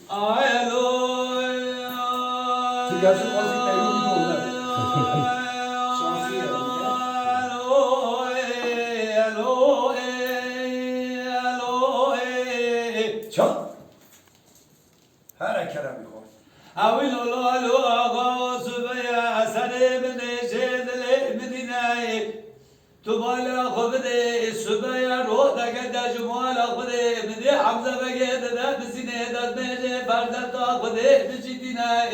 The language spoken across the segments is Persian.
Tu gâches le principe à l'eau, Tiens, à la caramel. أويل الله لوغا سبيا سليم نجد المدينة تبالا خبدي سبيا رودا كدا جمالا خبدي مدي حمزة بقيت دا بسينة دا بيجي فردا تا خبدي بجيتنا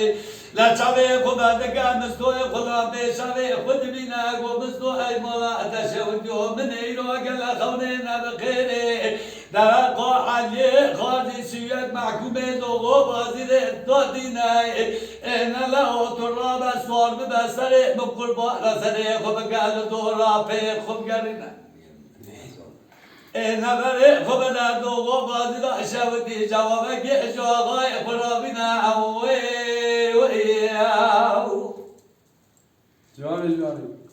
لا شابي خدا دكا مستوي خدا بيشابي خد بينا قو مستوي مالا تشاود يوم من ايرو قال خونينا بخيري درقا علي خارجي سياق محكومة دوغو بازي دادينا انا لا تراب سوار ببسر مقربا رسره خب قال دورا في خب قرنا انا بري خب در دوغو بازي دا شاودي جوابك جو غاي خرابنا اوي وياو جاني جاني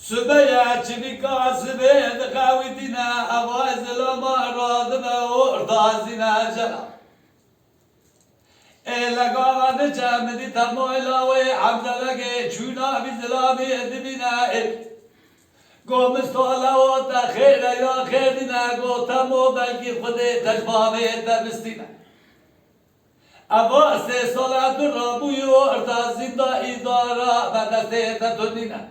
سبيا چبيكا سبيا دقاويتنا أواز لما رادنا وردازنا جلا إلا قاوة جامدي تمويلا وعبدالك چونا بزلامي دبنا قوم استولا وتخير يا خيرنا قوتمو بلكي خدي تجبامي تبستنا أبا سيسولا درابو يورتا زندا إدارة بدسته تدننا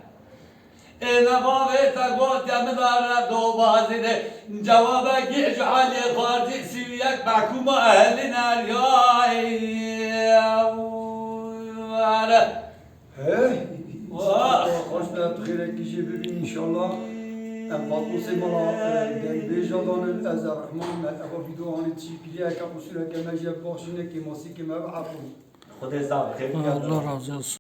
إنا بابي تقوت يا مدارة دو بازينة جوابك يجعل خارجي سويك محكومة أهلنا خوش به بخیر کیجی ببین انشالله ام باطوسی مالا در بیجادان از الرحمن ابا ویدیو آنی چی پیلیه که بسیار که مجب باشینه که ماسی که مبعثون خود زاویه Allah razı olsun.